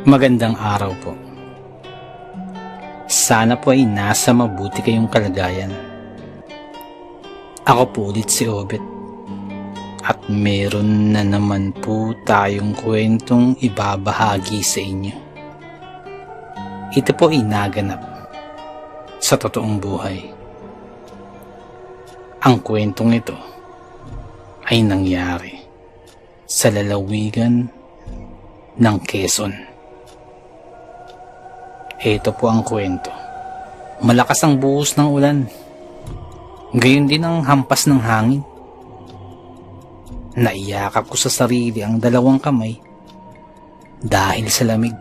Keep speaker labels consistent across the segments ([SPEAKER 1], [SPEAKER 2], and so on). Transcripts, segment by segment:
[SPEAKER 1] Magandang araw po. Sana po ay nasa mabuti kayong kalagayan. Ako po ulit si Obet. At meron na naman po tayong kwentong ibabahagi sa inyo. Ito po ay naganap sa totoong buhay. Ang kwentong ito ay nangyari sa lalawigan ng Quezon. Ito po ang kwento. Malakas ang buhos ng ulan. Gayon din ang hampas ng hangin. Naiyakap ko sa sarili ang dalawang kamay dahil sa lamig.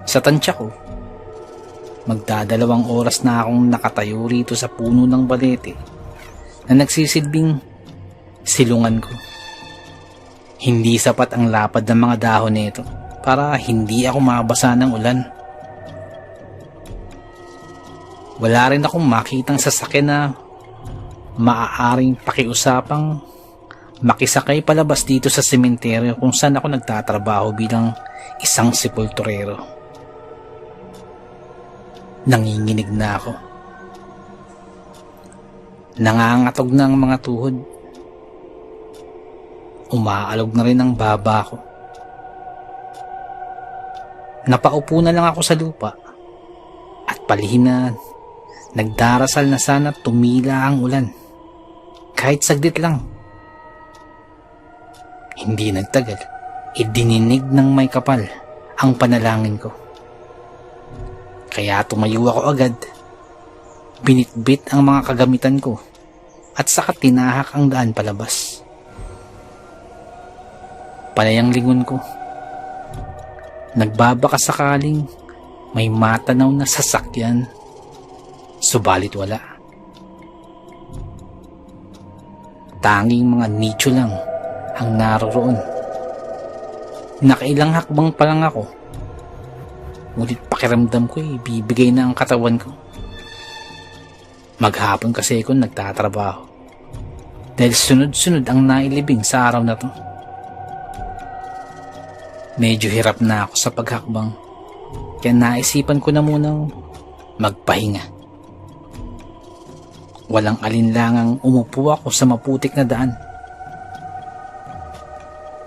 [SPEAKER 1] Sa tansya ko, magdadalawang oras na akong nakatayo rito sa puno ng balete na nagsisilbing silungan ko. Hindi sapat ang lapad ng mga dahon nito para hindi ako mabasa ng ulan. Wala rin akong makitang sasakyan na maaaring pakiusapang makisakay palabas dito sa sementeryo kung saan ako nagtatrabaho bilang isang sepulturero. Nanginginig na ako. Nangangatog na ang mga tuhod. Umaalog na rin ang baba ko. Napaupo na lang ako sa lupa at palihim na nagdarasal na sana tumila ang ulan. Kahit saglit lang. Hindi nagtagal, idininig ng may kapal ang panalangin ko. Kaya tumayo ako agad, binitbit ang mga kagamitan ko at saka tinahak ang daan palabas. Panay ang lingon ko. Nagbabaka sakaling may matanaw na sasakyan, subalit wala. Tanging mga nicho lang ang naroroon. Nakailang hakbang pa lang ako, ngunit pakiramdam ko bibigay na ang katawan ko. Maghapon kasi ako nagtatrabaho dahil sunod-sunod ang nailibing sa araw na to. Medyo hirap na ako sa paghakbang, kaya naisipan ko na munang magpahinga. Walang alinlangang umupo ako sa maputik na daan.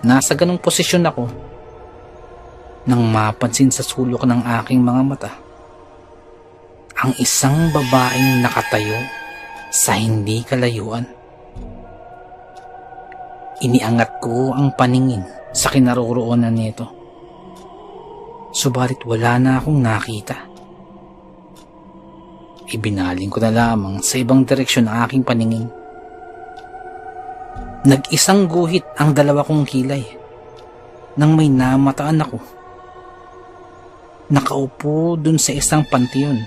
[SPEAKER 1] Nasa ganong posisyon ako nang mapansin sa sulok ng aking mga mata ang isang babaeng nakatayo sa hindi kalayuan. Iniangat ko ang paningin sa kinaroroonan nito. Subalit wala na akong nakita. Ibinaling ko na lamang sa ibang direksyon ang aking paningin. Nag-isang guhit ang dalawa kong kilay nang may namataan ako. Nakaupo dun sa isang panteon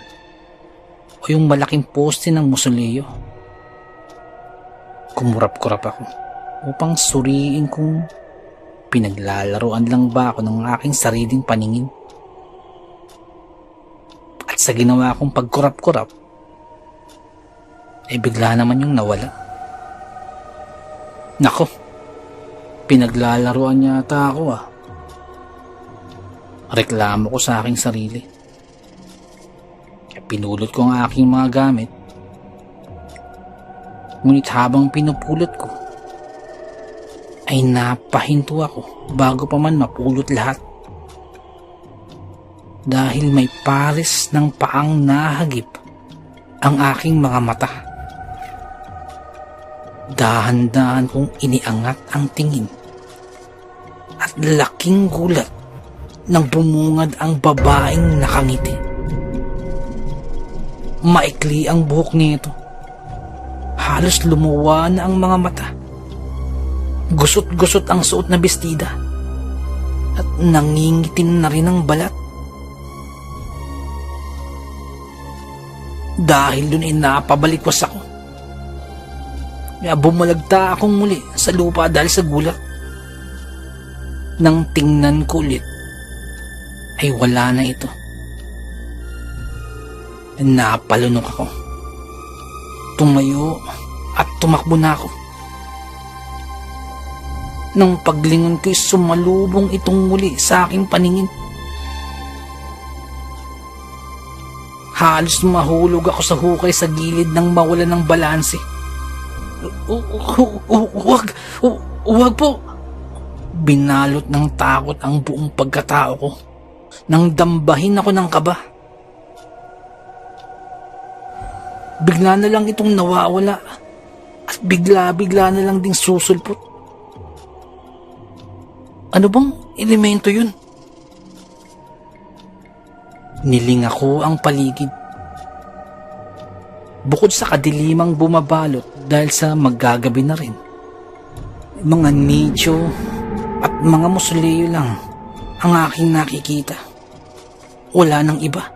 [SPEAKER 1] o yung malaking poste ng musoleo. Kumurap-kurap ako upang suriin kung pinaglalaroan lang ba ako ng aking sariling paningin. At sa ginawa kong pagkurap-kurap, ay bigla naman yung nawala. Nako, pinaglalaroan yata ako Reklamo ko sa aking sarili. Kaya pinulot ko ang aking mga gamit. Ngunit habang pinupulot ko, ay napahinto ako bago pa man mapulot lahat. Dahil may pares ng paang nahagip ang aking mga mata. Dahan-dahan kong iniangat ang tingin at laking gulat nang bumungad ang babaeng nakangiti. Maikli ang buhok nito. Halos lumuwa na ang mga mata. Gusot-gusot ang suot na bestida at nangingitim na rin ang balat. Dahil dun napabalikwas ako. Kaya bumalagta akong muli sa lupa dahil sa gulat. Nang tingnan ko ulit, ay wala na ito. Napalunok ako. Tumayo at tumakbo na ako. Nang paglingon ko'y sumalubong itong muli sa aking paningin. Halos mahulog ako sa hukay sa gilid nang mawala ng balanse. Huwag po. Binalot ng takot ang buong pagkatao ko nang dambahin ako ng kaba. Bigla na lang itong nawawala at bigla-bigla na lang ding susulpot. Ano bang elemento yun? Niling ako ang paligid. Bukod sa kadilimang bumabalot dahil sa maggagabi na rin, mga nicho at mga musoleo lang ang aking nakikita. Wala nang iba.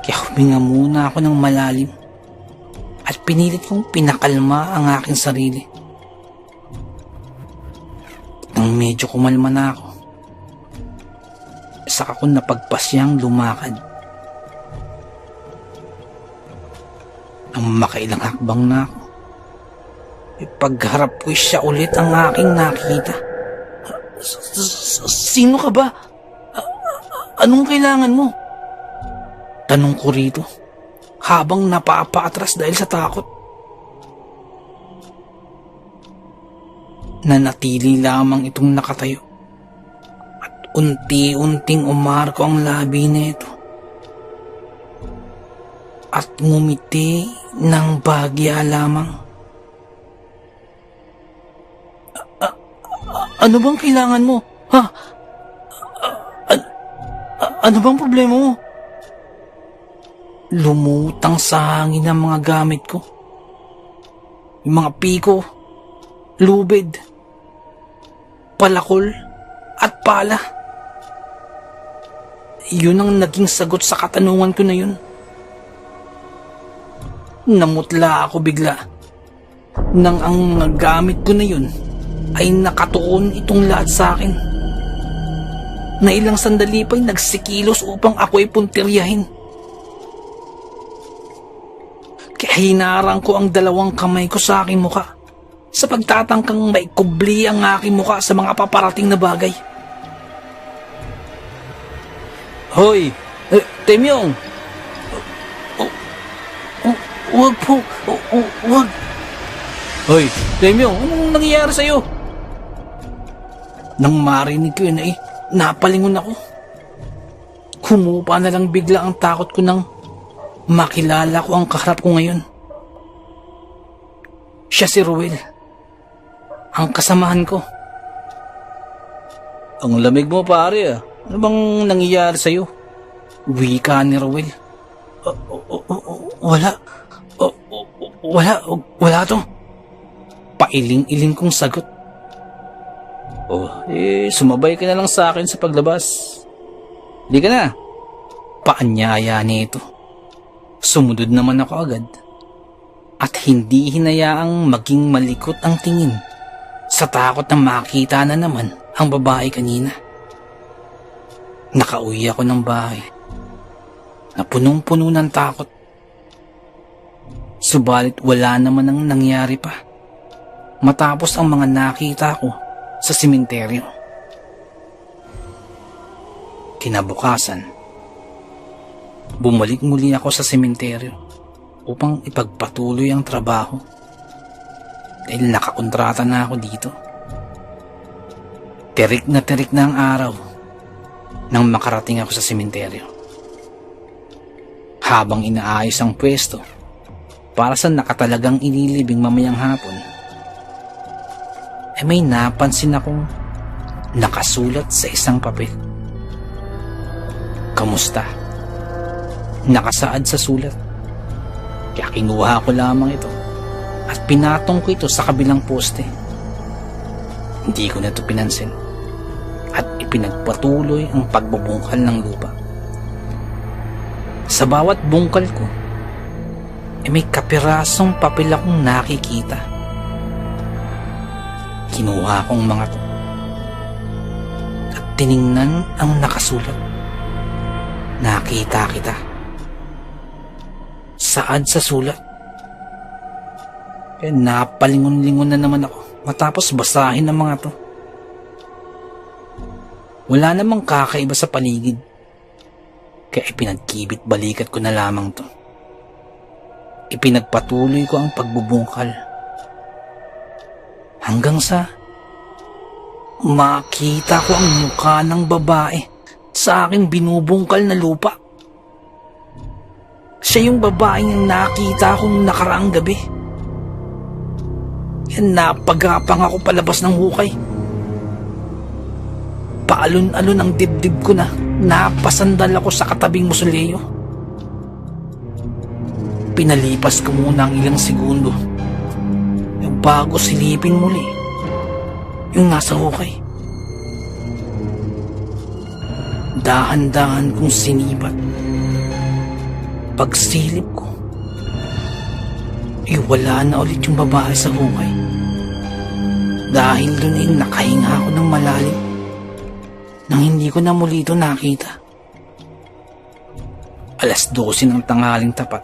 [SPEAKER 1] Kaya huminga muna ako ng malalim at pinilit kong pinakalma ang aking sarili. Nang medyo kumalma na ako, saka ko napagpasyang lumakad. Nang makailang hakbang na ako, pagharap ko siya ulit ang aking nakita. Sino ka ba? Anong kailangan mo? Tanong ko rito habang napapaatras dahil sa takot. Nanatili lamang itong nakatayo at unti-unting umarko ang labi nito at ngumiti ng bagya lamang. Ano bang kailangan mo? Ha? Ano bang problema mo? Lumutang sa hangin ang mga gamit ko. Yung mga piko, lubid, palakol, at pala. Yun ang naging sagot sa katanungan ko na yun. Namutla ako bigla nang ang gamit ko na yun ay nakatuon itong lahat sa akin. Na ilang sandali pa'y nagsikilos upang ako ay puntiryahin. Kaya hinarang ko ang dalawang kamay ko sa aking muka sa pagtatangkang maikubli ang aking muka sa mga paparating na bagay. Hoy! Temyong! Huwag po! Huwag! Hoy! Temyong! Anong nangyayari sa'yo? Nang marinig ko yun ay napalingon ako. Humupa na lang bigla ang takot ko nang makilala ko ang kaharap ko ngayon. Siya si Ruel, ang kasamahan ko. Ang lamig mo pare ah. Ano bang nangyayari sa'yo? Wika ni Ruel. Wala to. Pailing-iling kong sagot. Sumabay ka na lang sa akin sa paglabas. Di ka na. Paanyaya nito. Sumunod naman ako agad. At hindi hinayaang maging malikot ang tingin sa takot na makita na naman ang babae kanina. Nakauwi ako ng bahay na punong-puno ng takot. Subalit wala naman ang nangyari pa matapos ang mga nakita ko sa sementeryo. Kinabukasan, bumalik muli ako sa sementeryo upang ipagpatuloy ang trabaho dahil nakakontrata na ako dito. Tirik na ang araw nang makarating ako sa sementeryo. Habang inaayos ang pwesto para sa nakatalagang inilibing mamayang hapon, ay may napansin akong nakasulat sa isang papel. Kamusta? Nakasaad sa sulat. Kaya kinuha ko lamang ito at pinatong ko ito sa kabilang poste. Hindi ko na ito pinansin at ipinagpatuloy ang pagbubungkal ng lupa. Sa bawat bungkal ko, may kapirasong papel akong nakikita. Kinuha kong mga to at tiningnan ang nakasulat. Nakita kita. Saad sa sulat. Kaya napalingon-lingon na naman ako matapos basahin ng mga to. Wala namang kakaiba sa paligid, kaya ipinagkibit balikat ko na lamang to. Ipinagpatuloy ko ang pagbubungkal hanggang sa makita ko ang mukha ng babae sa aking binubungkal na lupa. Siya yung babaeng nakita kong nakaraang gabi. Yan, napagapang ako palabas ng hukay. Paalon-alon ang dibdib ko na napasandal ako sa katabing musoleo. Pinalipas ko muna ang ilang segundo yung bago silipin muli yung nasa hukay. Dahan-dahan kong sinibat. Pagsilip ko, wala na ulit yung babae sa hukay. Dahil dun ay nakahinga ako ng malalim nang hindi ko na muli ito nakita. 12:00 ng tanghaling tapat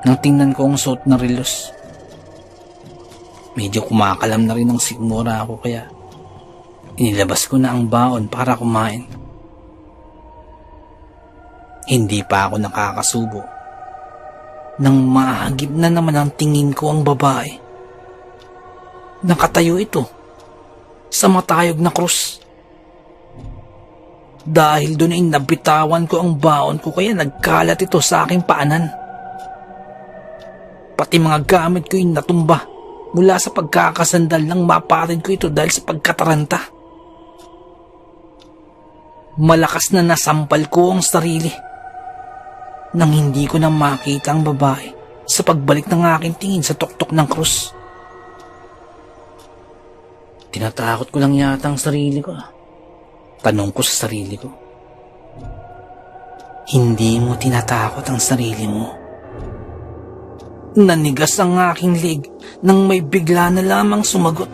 [SPEAKER 1] nang tingnan ko ang suot ng relos. Medyo kumakalam na rin ang sigmura ako kaya inilabas ko na ang baon para kumain. Hindi pa ako nakakasubo nang mahagip na naman ang tingin ko ang babae. Nakatayo ito sa matayog na krus. Dahil doon ay nabitawan ko ang baon ko kaya nagkalat ito sa aking paanan. Pati mga gamit ko ay natumba mula sa pagkakasandal nang maparin ko ito dahil sa pagkataranta. Malakas na nasampal ko ang sarili nang hindi ko na makita ang babae sa pagbalik ng aking tingin sa tuktok ng krus. Tinatakot ko lang yata ang sarili ko. Tanong ko sa sarili ko. Hindi mo tinatakot ang sarili mo. Nanigas ang aking lig nang may bigla na lamang sumagot.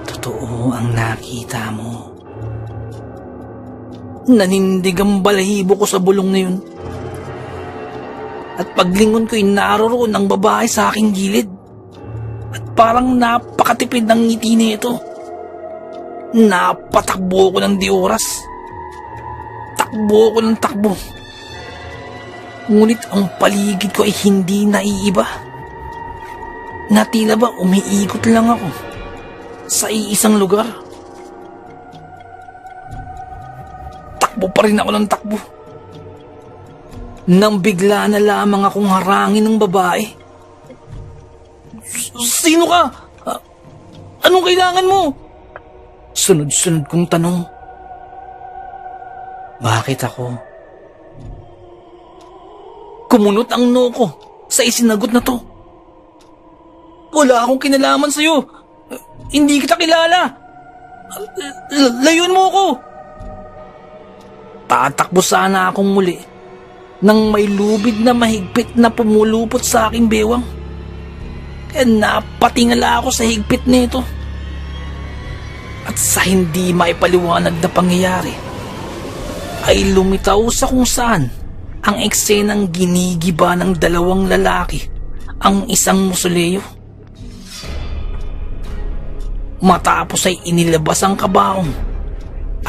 [SPEAKER 1] Totoo ang nakita mo. Nanindig ang balahibo ko sa bulong na yun. At paglingon ko'y naroon ang babae sa aking gilid. At parang napakatipid ng ngiti nito. Napatakbo ko ng di oras. Takbo ko ng takbo. Ngunit ang paligid ko ay hindi naiiba. Na tila ba umiikot lang ako sa iisang lugar. Takbo pa rin ako ng takbo. Nang bigla na lamang akong harangin ng babae. Sino ka? Anong kailangan mo? Sunod-sunod kong tanong. Bakit ako? Kumunot ang noo ko sa isinagot na to. Wala akong kinalaman sa'yo. Hindi kita kilala. Layuan mo ako. Tatakbo sana akong muli nang may lubid na mahigpit na pumulupot sa aking bewang. Kaya napatingala ako sa higpit nito. At sa hindi maipaliwanag na pangyayari, ay lumitaw sa kung saan ang eksenang ginigiba ng dalawang lalaki ang isang musoleo. Matapos ay inilabas ang kabaong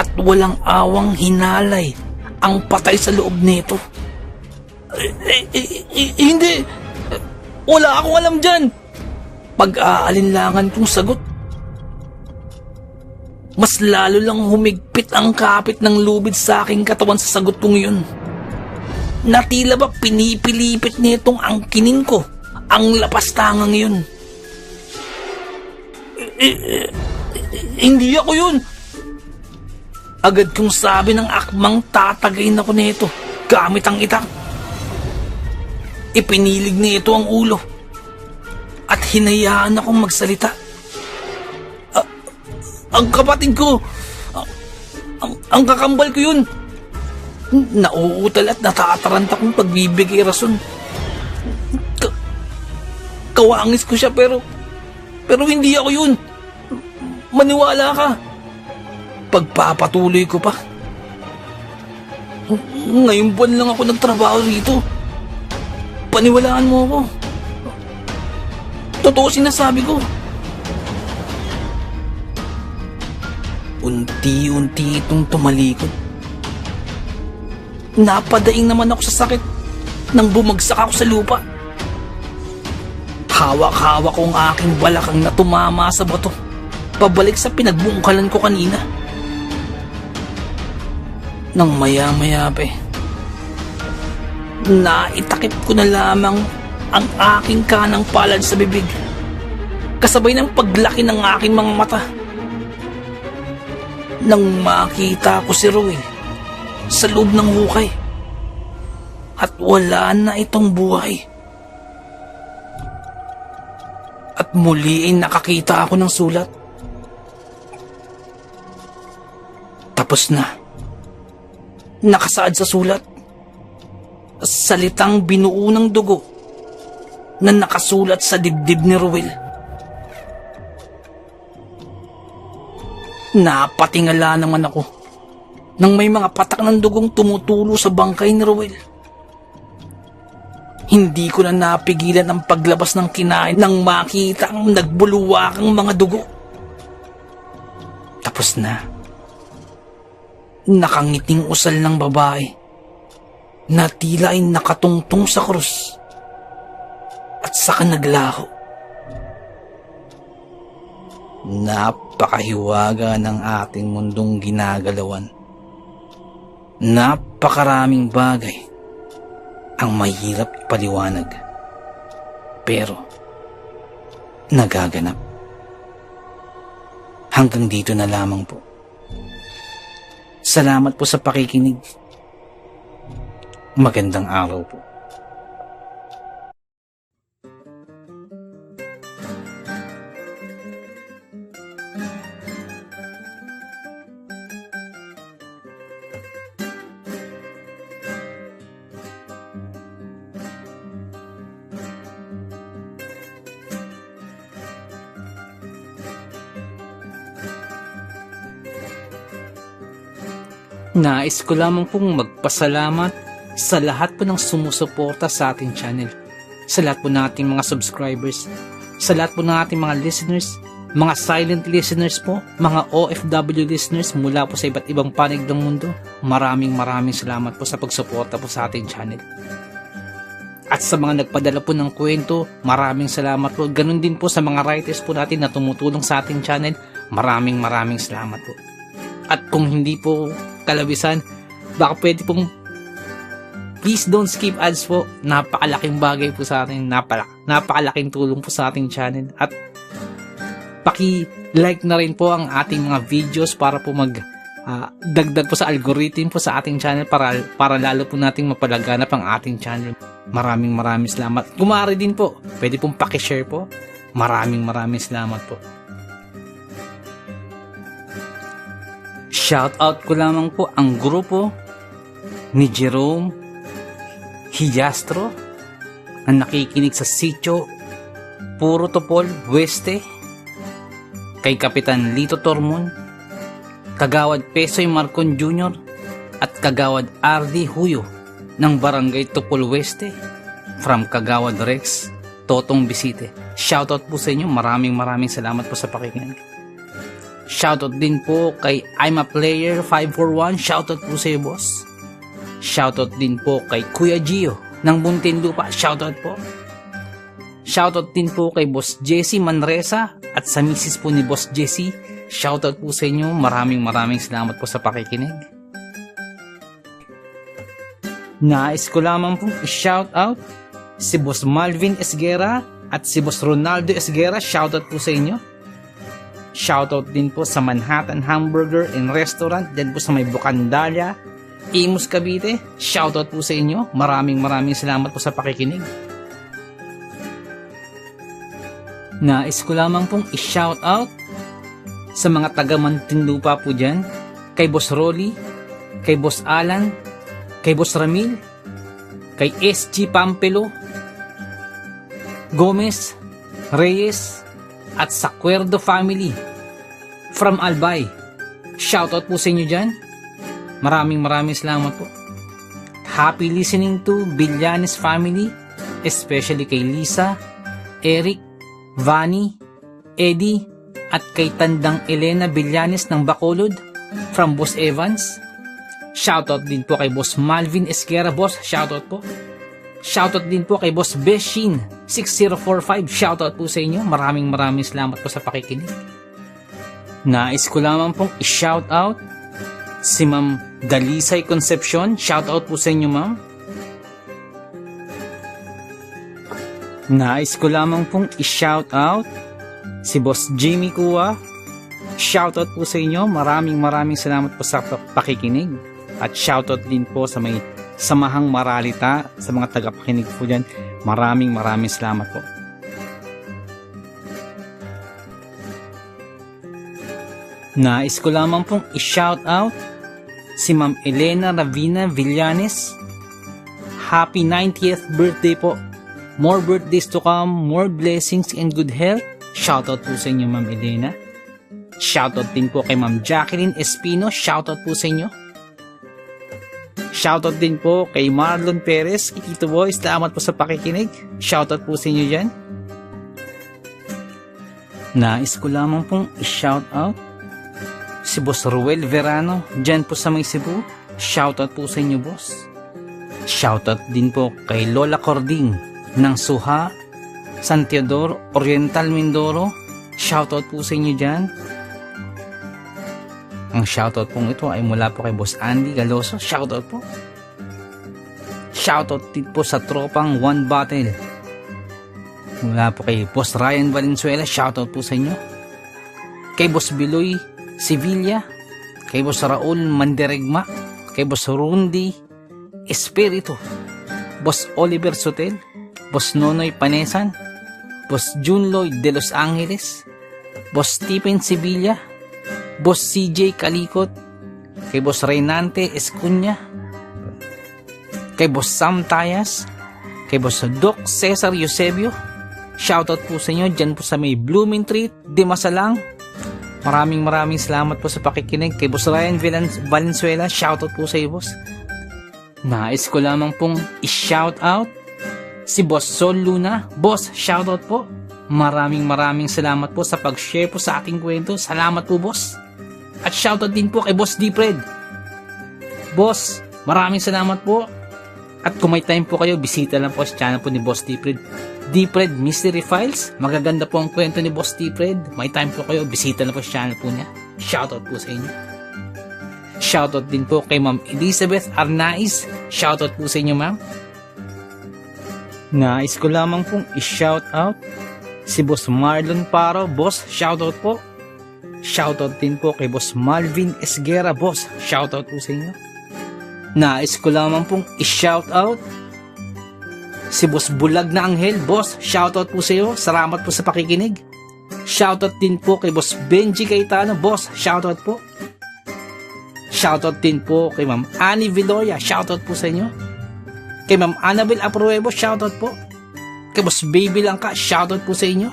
[SPEAKER 1] at walang awang hinalay ang patay sa loob nito. Hindi! Wala akong alam dyan! Pag-aalinlangan kong sagot. Mas lalo lang humigpit ang kapit ng lubid sa aking katawan sa sagot kong yun. Natila ba pinipilipit nitong angkinin ko ang lapastangang yun. Hindi ako yun. Agad kong sabi ng akmang tatagayin ako nito gamit ang itak. Ipinilig nito ang ulo at hinayaan akong magsalita. Ang kapatid ko, ang kakambal ko yun. Nauutal at natataranta kong pagbibigay rason. Kawangis ko siya pero hindi ako yun. Maniwala ka. Pagpapatuloy ko pa. Ngayong buwan lang ako nagtrabaho rito. Paniwalaan mo ako. Totoo sinasabi ko. Unti-unti itong tumalikod. Napadaing naman ako sa sakit nang bumagsak ako sa lupa. Hawak-hawak ko ang aking balakang na tumama sa bato, pabalik sa pinagbungkalan ko kanina. Nang maya-maya pa naitakip ko na lamang ang aking kanang palad sa bibig, kasabay ng paglaki ng aking mga mata. Nang makita ko si Roy sa loob ng hukay at wala na itong buhay. At muli ay nakakita ako ng sulat. Tapos na. Nakasaad sa sulat salitang binuo ng dugo na nakasulat sa dibdib ni Ruel. Napatingala naman ako nang may mga patak ng dugong tumutulo sa bangkay ni Ruel. Hindi ko na napigilan ang paglabas ng kinain nang makita ang nagbuluwakang mga dugo. Tapos na. Nakangiting usal ng babae na tila ay nakatungtong sa krus at saka naglaho. Napakahiwaga ng ating mundong ginagalawan. Napakaraming bagay ang mahirap ipaliwanag, pero nagaganap. Hanggang dito na lamang po. Salamat po sa pakikinig. Magandang araw po. Nais ko lamang pong magpasalamat sa lahat po ng sumusuporta sa ating channel, sa lahat po ng ating mga subscribers, sa lahat po ng ating mga listeners, mga silent listeners po, mga OFW listeners mula po sa iba't ibang panig ng mundo. Maraming salamat po sa pagsuporta po sa ating channel. At sa mga nagpadala po ng kwento, maraming salamat po. Ganun din po sa mga writers po natin na tumutulong sa ating channel. Maraming salamat po. At kung hindi po kalabisan, baka pwede pong please don't skip ads po. Napakalaking bagay po sa atin. Napakalaking tulong po sa ating channel. At paki-like na rin po ang ating mga videos para po dagdag po sa algorithm po sa ating channel para lalo po nating mapalaganap ang ating channel. Maraming salamat. Kumari din po, pwede pong paki-share po. Maraming salamat po. Shoutout ko lamang po ang grupo ni Jerome Hijastro na nakikinig sa sitio Puro Topol Weste, kay Kapitan Lito Tormon, Kagawad Pesoy Marcon Jr. at Kagawad RD Huyo ng Barangay Topol Weste, from Kagawad Rex Totong Bisite. Shoutout po sa inyo. Maraming salamat po sa pakikinig. Shoutout din po kay I'm a Player 541. Shoutout po sa iyo, boss. Shoutout din po kay Kuya Gio ng Muntinlupa. Shoutout po. Shoutout din po kay Boss Jesse Manresa at sa misis po ni Boss Jesse. Shoutout po sa inyo. Maraming salamat po sa pakikinig. Nais ko lamang pong i-shoutout si Boss Malvin Esguera at si Boss Ronaldo Esguera. Shoutout po sa inyo. Shoutout din po sa Manhattan Hamburger and Restaurant, din po sa may Bucandalia, Imus, Cavite. Shoutout po sa inyo. Maraming salamat po sa pakikinig. Nais ko lamang pong i-shoutout sa mga taga Muntinlupa po dyan, kay Boss Rolly, kay Boss Alan, kay Boss Ramil, kay SG Pampelo, Gomez, Reyes, at sa Cuerdo family from Albay. Shoutout po sa inyo dyan. Maraming salamat po. Happy listening to Villanes family, especially kay Lisa, Eric, Vani, Eddie, At kay Tandang Elena Villanes ng Bacolod from Boss Evans. Shoutout din po kay Boss Malvin Esquera, boss. Shoutout po. Shoutout din po kay Boss Beshin 6045. Shoutout po sa inyo. Maraming salamat po sa pakikinig. Nais ko lamang pong i-shoutout si Ma'am Dalisay Concepcion. Shoutout po sa inyo, ma'am. Nais ko lamang pong i-shoutout si Boss Jimmy Kua. Shoutout po sa inyo. Maraming salamat po sa pakikinig. At shoutout din po sa may Samahang Maralita, sa mga tagapakinig po dyan. Maraming salamat po. Nais ko lamang pong i-shoutout si Ma'am Elena Ravina Villanes. Happy 90th birthday po. More birthdays to come, more blessings and good health. Shoutout po sa inyo, Ma'am Elena. Shoutout din po kay Ma'am Jacqueline Espino. Shoutout po sa inyo. Shoutout din po kay Marlon Perez, Kikito Boy. Salamat po sa pakikinig. Shoutout po sa inyo dyan. Nais ko lamang pong i-shoutout si Boss Ruel Verano, dyan po sa may Cebu. Shoutout po sa inyo, boss. Shoutout din po kay Lola Cording ng Suha, San Teodoro, Oriental Mindoro. Shoutout po sa inyo dyan. Ang shoutout pong ito ay mula po kay Boss Andy Galoso. Shoutout po. Shoutout din po sa tropang One Battle. Mula po kay Boss Ryan Valenzuela. Shoutout po sa inyo. Kay Boss Biloy Sevilla. Kay Boss Raul Manderegma. Kay Boss Rundi Espiritu. Boss Oliver Sotel. Boss Nonoy Panesan. Boss June Lloyd de Los Angeles. Boss Stephen Sevilla. Boss CJ Kalikot, kay Boss Reynante Escunya, kay Boss Sam Tayas, kay Boss Doc Cesar Eusebio. Shoutout po sa inyo dyan po sa may Blooming Treat, Dimasalang. Maraming salamat po sa pakikinig. Kay Boss Ryan Valenzuela, shoutout po sa iyo, boss. Nais ko lamang pong i-shoutout si Boss Sol Luna. Boss, shoutout po. Maraming salamat po sa pag-share po sa ating kwento. Salamat po, boss. At shoutout din po kay Boss Dipred. Boss, maraming salamat po. At kung may time po kayo, bisita lang po sa channel po ni Boss Dipred. Dipred Mystery Files. Magaganda po ang kwento ni Boss Dipred. May time po kayo, bisita lang po sa channel po niya. Shoutout po sa inyo. Shoutout din po kay Ma'am Elizabeth Arnaiz. Shoutout po sa inyo, ma'am. Nais ko lamang pong i-shoutout si Boss Marlon Paro. Boss, shoutout po. Shoutout din po kay Boss Malvin Esguera, boss. Shoutout po sa inyo. Nais ko lamang pong i-shoutout si Boss Bulag na Anghel, boss. Shoutout po sa iyo. Salamat po sa pakikinig. Shoutout din po kay Boss Benji Cayetano, boss. Shoutout po. Shoutout din po kay Ma'am Annie Villoya. Shoutout po sa inyo. Kay Ma'am Annabel Apruebo, shoutout po. Kay Boss Baby Langka, shoutout po sa inyo.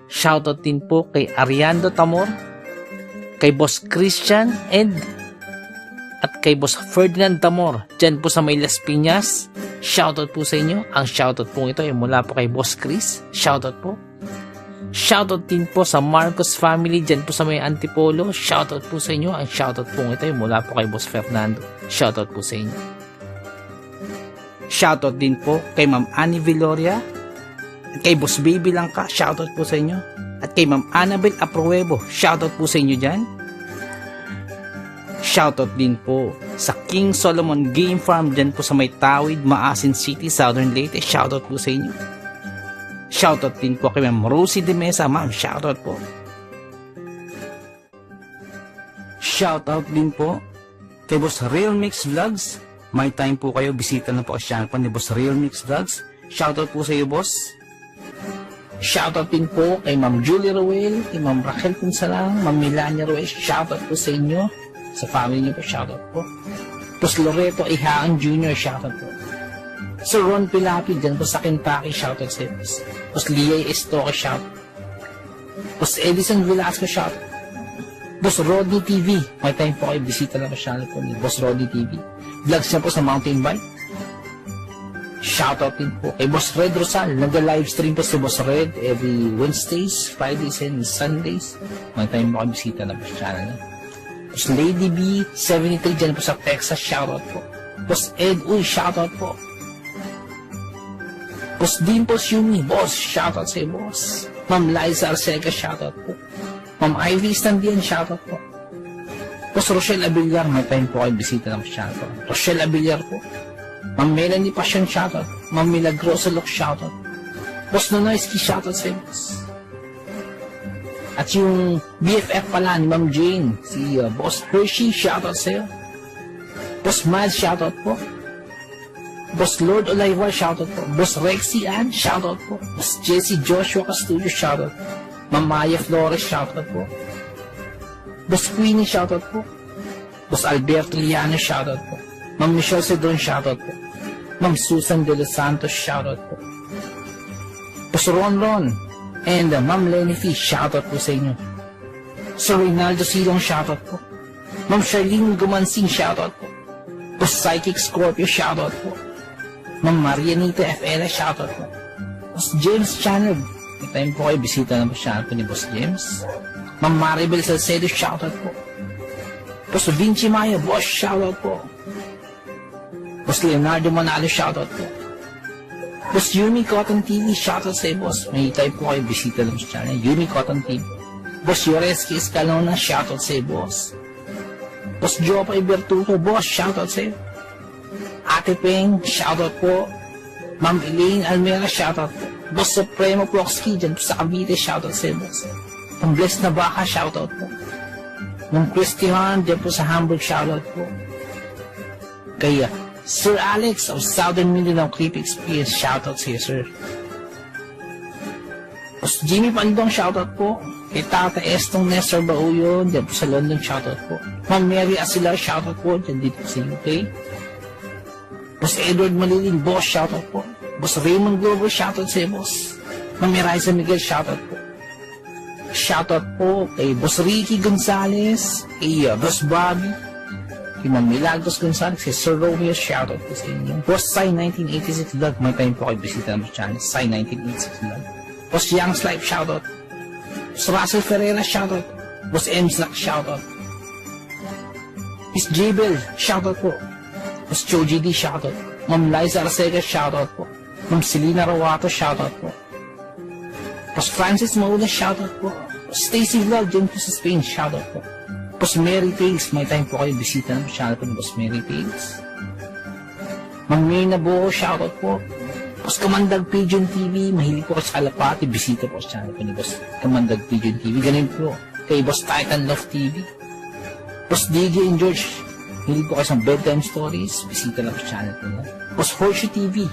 [SPEAKER 1] Shoutout din po kay Ariando Tamor, kay Boss Christian Ed, at kay Boss Ferdinand Tamor, dyan po sa may Las Piñas. Shoutout po sa inyo. Ang shoutout po ito ay mula po kay Boss Chris. Shoutout po. Shoutout din po sa Marcos family, dyan po sa may Antipolo. Shoutout po sa inyo. Ang shoutout po ito ay mula po kay Boss Fernando. Shoutout po sa inyo. Shoutout din po kay Ma'am Annie Villoria, at kay Boss Baby Langka. Shoutout po sa inyo. At kay Ma'am Annabel Apruebo. Shoutout po sa inyo dyan. Shoutout din po sa King Solomon Game Farm, dyan po sa may Tawid, Maasin City, Southern Leyte. Shoutout po sa inyo. Shoutout din po kay Ma'am Rosie de Mesa. Ma'am, shoutout po. Shoutout din po kay Boss Real Mix Vlogs. May time po kayo, bisita na po sa channel po ni Boss Real Mix Vlogs. Shoutout po sa iyo, boss. Shoutout din po kay Ma'am Julie Roel, kay Ma'am Raquel Punsalang, Ma'am Melania Roel. Shoutout po sa inyo. Sa family niyo po, shoutout po. Boss Loreto Ihaan Jr., shoutout po. Sir Ron Pilapi, dyan po sa Kentucky, shoutout sa iyo. Boss Liay Estoque, shoutout. Boss Edison Velasco, shoutout. Boss Rodney TV, may time po kayo, bisita na po channel po ni Boss Rodney TV. Vlogs niya po sa mountain bike. shoutout din po. Kay Boss Red Rosal, nag-livestream po si Boss Red every Wednesdays, Fridays, and Sundays. May time mo kayo bisita na po sa channel niya. Boss Lady B, 73, dyan po sa Texas, shoutout po. Boss Ed, shoutout po. Boss Dimples Yumi, boss, shoutout sa'yo, boss. Ma'am Liza Arcega, shoutout po. Ma'am Ivy Standian, shoutout po. Boss Rochelle Abiliar, may time po kayo bisita ng channel po. Rochelle Abiliar po. Ma'am Melanie Passion, shoutout. Ma'am Milagrosa Lok, shoutout. Boss Nonoyski, shoutout sa'yo, boss. At yung BFF pala ni Ma'am Jane, si Boss Hershey, shoutout sa'yo. Boss Mad, shoutout po. Boss Lord Olivar, shoutout po. Boss Rexy Ann, shoutout po. Boss Jesse Joshua Castillo, shoutout po. Ma'am Maya Flores, shoutout po. Boss Queenie, shoutout po. Boss Alberto Liano, shoutout po. Ma'am Michelle Cedron, shoutout po. Ma'am Susan De Los Santos, shoutout po. Boss Ron Ron, and Ma'am Lenny Fish, shoutout po sa inyo. Sir Reynaldo Silong, shoutout po. Ma'am Charlene Gumansing, shoutout po. Boss Psychic Scorpio, shoutout po. Ma'am Marianita FL, shoutout po. Boss James Channel, may time po kayo, bisita na po channel po ni Boss James. Ma'am Maribel Salcedo, shoutout po. Boss Vinci Maya, boss, shoutout po. Boss Leonardo Manalo, shoutout po. Boss Yumi Cotton TV, shoutout sa'yo, boss. May time po kayo, bisita lang sa channel. Yumi Cotton TV. Boss Yoreski Escalona, shoutout sa'yo, boss. Boss Jopay Bertuto, boss, shoutout sa'yo. Ate Peng, shoutout po. Ma'am Elaine Almera, shoutout po. Boss Supremo Proxky, dyan po sa Cavite, shoutout sa'yo, boss. Ang Bless na Baka, shoutout po. Ma'am Christian, dyan po sa Hamburg, shoutout po. Kaya, Sir Alex of Southern Mindanao Creep Experience, shoutout sa'yo, sir. Boss Jimmy Pandong, shoutout po. Kay Tata Estong Nestor Bauyon, dyan po sa London, shoutout po. Ma'am Mary Asilar, shoutout po, dyan dito sa UK. Boss Edward Maliling, boss, shoutout po. Boss Raymond Glover, shoutout sa'yo, boss. Ma'am Miraiza Miguel, shoutout po. Shoutout po kay Boss Ricky Gonzalez, kay Boss Bobby, kay Ma'am Milagros Gonzalez, kay Sir Romeo, shoutout po sa inyo. Boss Sai 1986 Vlog, may time po kayo bisita ng channel, Sai 1986 Vlog. Boss Young's Life, shoutout. Boss Russell Ferreira, shoutout. Boss Mslack, shoutout. Miss Jabel, shoutout po. Boss Choji D, shoutout. Ma'am Liza Arcega, shoutout po. Ma'am Selena Rawato, shoutout po. Boss Francis Maula, shoutout po. Boss Stacy Vlog, dyan po sa Spain, shoutout po. Boss Mary Pigs, may time po kayo bisita ng channel po ni Boss Mary Pigs. Ma'am Mirna Buo, shoutout po. Boss Kamandag Pigeon TV, mahilig po sa Alapati, bisita po sa channel po ni Boss Kamandag Pigeon TV. Ganun po kay Boss Titan Love TV. Boss DJ and George, mahilig po kayo sa bedtime stories, bisita lang po sa channel po nila. Boss Horseshoe TV,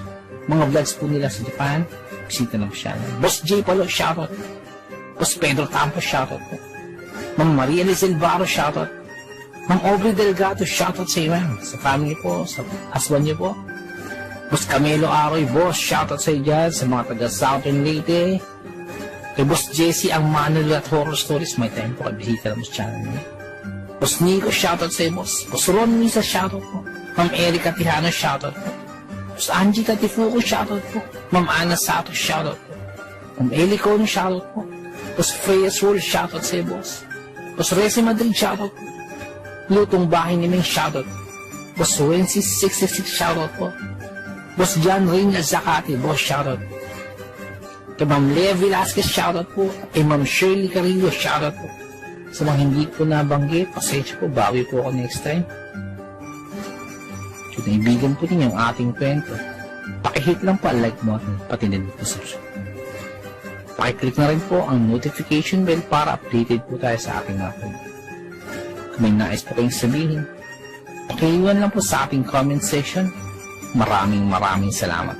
[SPEAKER 1] mga vlogs po nila sa Japan, bisita lang po sa channel. Boss J Palo, shoutout. Boss Pedro Tampo, shoutout po. Ma'am Maria Lizel Barro, shoutout. Ma'am Aubrey Delgado, shoutout sa iyo, ma'am. Sa family po, sa husband niyo po. Boss Camelo Aroy, boss, shoutout sa iyo dyan, sa mga taga Southern Leyte. Kay Boss Jesse ang Manuel at Horror Stories, may time po kayo bisita lang sa channel niya. Boss Nico, shoutout sa iyo, boss. Boss Ron Misa, shoutout po. Ma'am Erika Tihano, shoutout po. Boss Angie Katifuko, shoutout po. Ma'am Ana Sato, shoutout po. Ma'am Eli Cono, shoutout po. Boss Freya Swol, shoutout sa iyo, boss. Boss Resi Madrid, shoutout po. Lutong Bahay ni Ming, shoutout. Boss Wences 666, shoutout po. Boss John Reina Zacati, boss, shoutout. Kay Ma'am Lea Velasquez, shoutout po. Kay Ma'am Shirley Carrillo, shoutout po. Sa mga hindi ko nabanggit, pasensya po, bawi po ako next time. So, naibigan po din yung ating kwento. Pakihit lang po ang like button, pati din po subscribe. Pakiclick na rin po ang notification bell para updated po tayo sa ating upload. Kung may nais po kayong sabihin, pakiiwan lang po sa ating comment section. Maraming salamat.